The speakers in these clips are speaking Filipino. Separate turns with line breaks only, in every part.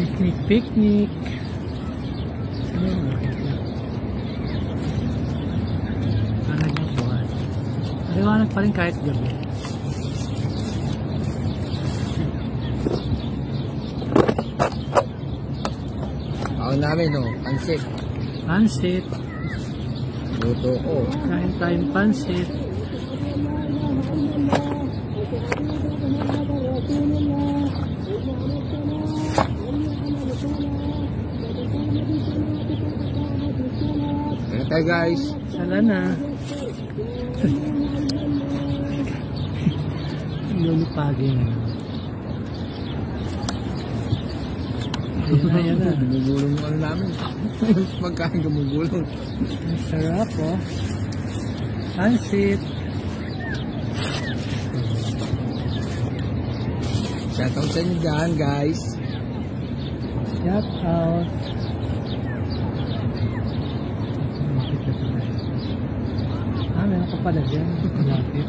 Picnic, picnic. Maliwanag pa rin kahit gabi.
Ako namin, no? Pansit.
Pansit.
Luto ko.
Kain tayong pansit.
Ayan tayo, guys.
Sala na. Lulupagin. Ayan na.
Gumugulong mo ano namin. Magkain gumugulong.
Ang sarap, oh. Pansit.
Shoutout sa inyo dyan, guys.
Shout out. Meron ka pala dyan. Malapit.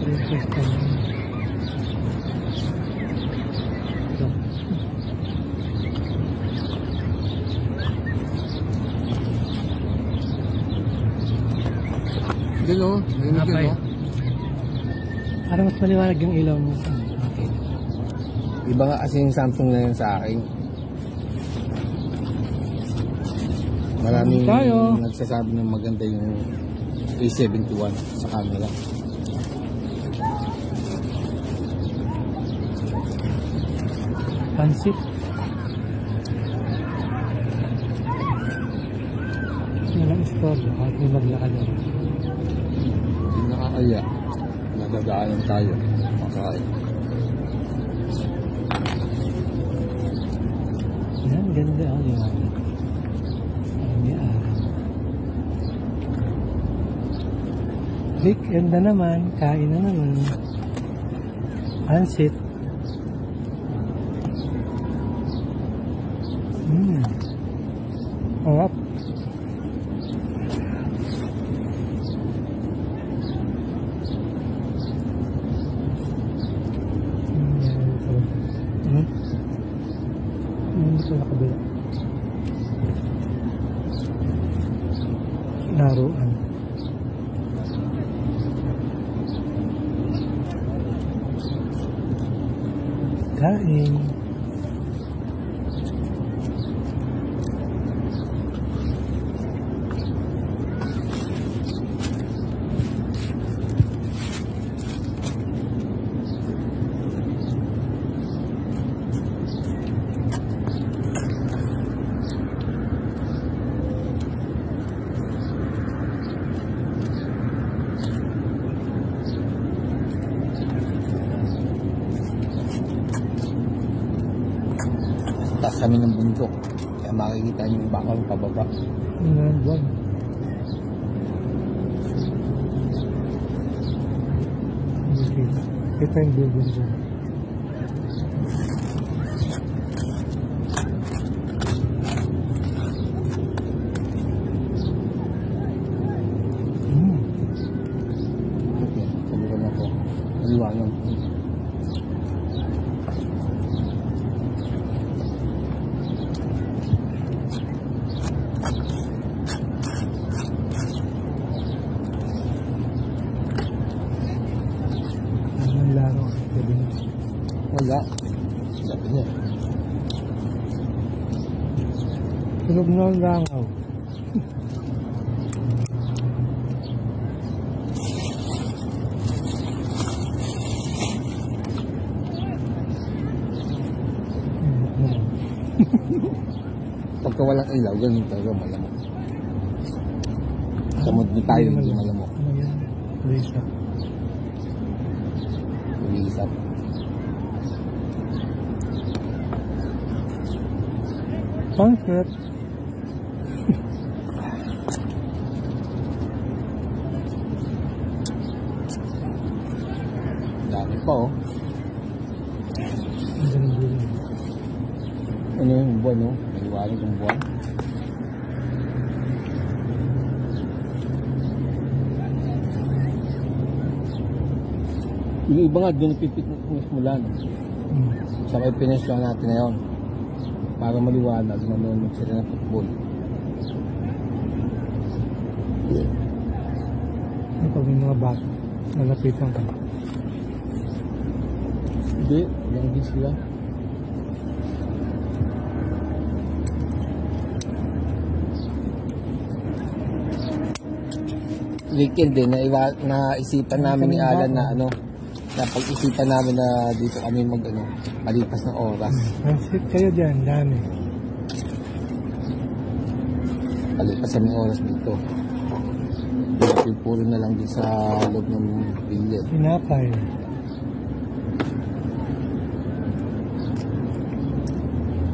Request ka lang. Ito.
Dito, no?
Napay. Parang mas maliwanag yung ilaw mo. Okay.
Iba nga kasi yung Samsung na yun sa akin. Maraming nagsasabi ng maganda yung A71 sa camera.
Pansit. Walang store. Kahit may maglakad ako.
Hindi nakakaya. Nadadaanan tayo. Makain.
Yan, ganda ako yung weekend na naman, kain na naman. Pansit. Sarap. Dito na kabila. Laruan. Kain.
Taas kami ng bundok. Kaya makikita niyo yung bakal pababa.
Buwan. Kita yung building dyan.
Okay, sabi ko na po. Maliwanag. Wala. Sabi niya.
Tulog na ang langaw.
Pagka walang ilaw, ganun talaga malamok. Samod ni tayo, hindi malamok.
Ano yan? Ulisap.
Ulisap.
Pansit.
Dami pa, oh. Ano yung buwan, no? Maliwanag yung buwan. Yung iba nga, doon pipit mula, no? Sa may pinensyon natin ngayon. Para maliwanag, nanonood sila ng football.
Ano pag may mga bata, nalapitan ka.
Hindi, lang din sila. Weekend din, naisipan namin ni Alan na napag-isipan namin na dito kami palipas ng oras.
Pansit kayo dyan, dami.
Palipas kami oras dito. Puro na lang din sa loob ng bilya.
Pinapay.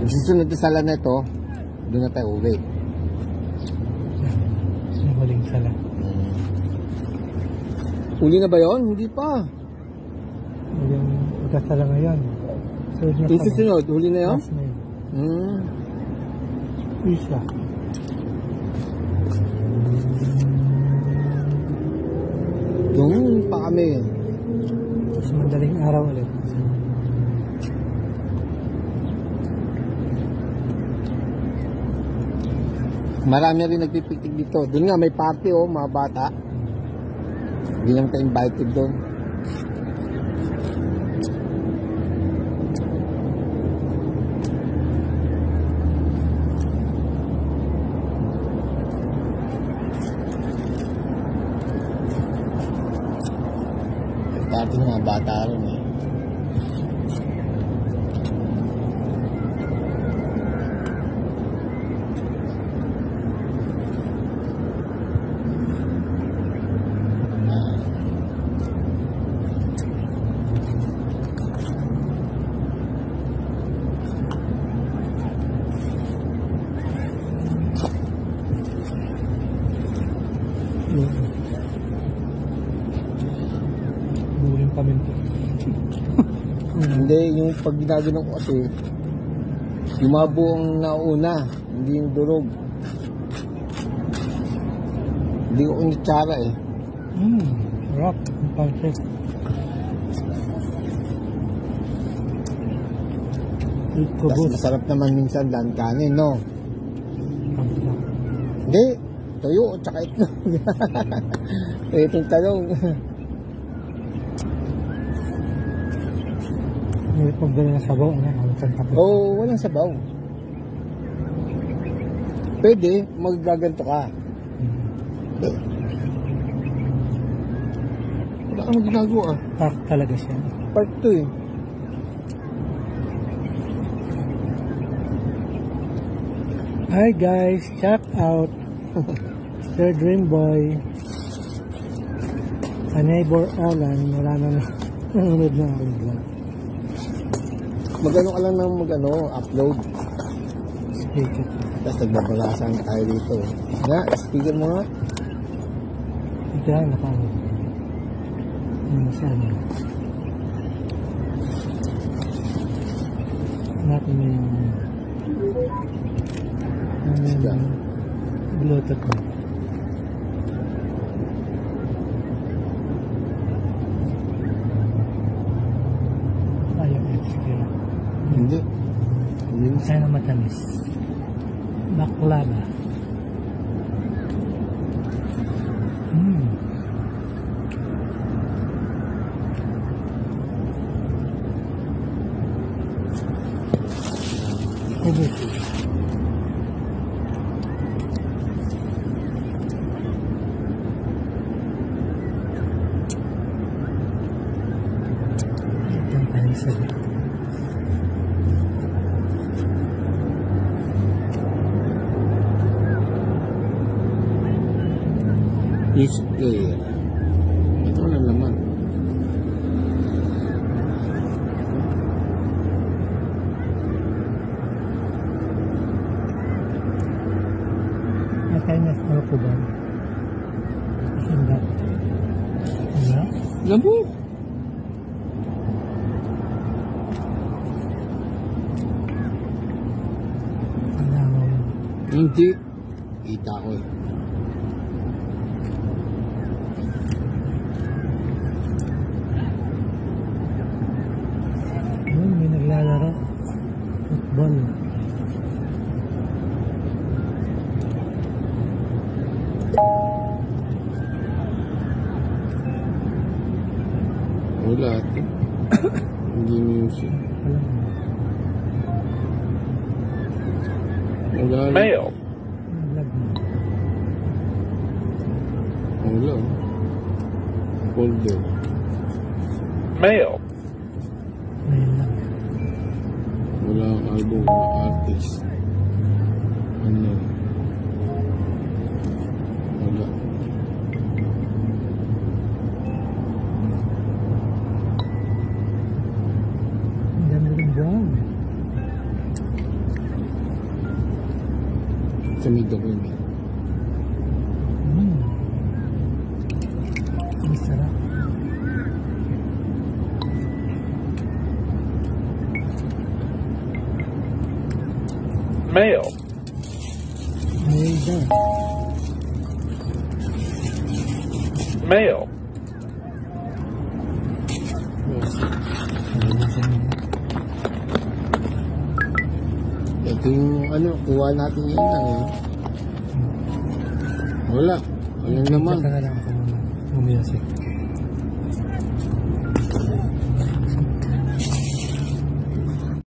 Yung susunod na sala na ito, doon na tayo uwi.
Yung huling sala.
Uli na ba yun? Hindi pa.
Yung magkasala ngayon.
Yung susunod, huli na yun?
Last na yun. Isa.
Doon pa kami.
Tapos madaling araw ulit.
Marami rin nagpipiktik dito. Doon nga may party mga bata. Hindi lang tayo invited doon. Party ng mga bata rin eh.
Buling paminto.
Hindi, yung pag ginaganon ko kasi, yung mga buong nauna, hindi yung durog. Hindi ko initsara eh.
Rock. Ang pansit.
Tapos masarap naman minsan lang kanin, no?
Pansit.
Hindi, tuyo, tsaka itlog. Itong talong.
May pagdala na sabaw,
Oo, walang sabaw. Pwede, magaganto ka. Wala kang ginagawa.
Park talaga siya.
Part 2 eh.
Hi guys, check out Mr. Dream Boy. Sa neighbor Alan, wala na nanonood na aking vlog.
Magano ka lang ng upload.
Speaker.
Tapos nagbabalasan tayo dito. Nga, speaker mo nga.
Ito lang nakaano. Saan? Natin yung Bluetooth mo. Ayaw extra.
Hindi. Hindi.
Sana matamis. Baklava. Everything. Itong panisal.
Fish air. Ito na naman.
Nakainas na ako ba? Hindi. Wala?
Lamok.
Wala mo.
Hindi. Kita ko eh.
Bon.
Wala ito. Hindi music. Wala.
Mail.
Vlog mo.
Wala. Folder.
Mail.
Ngayon lang.
Wala ang album na artist. Ano? Wala.
Ang dami rin buwan.
Sa may document.
Ang sarap.
Mail.
Ngayon daw.
Mail.
Ito yung ano, kuha natin yan lang eh. Wala. Walang naman.
Tsaka lang ako muna. Music.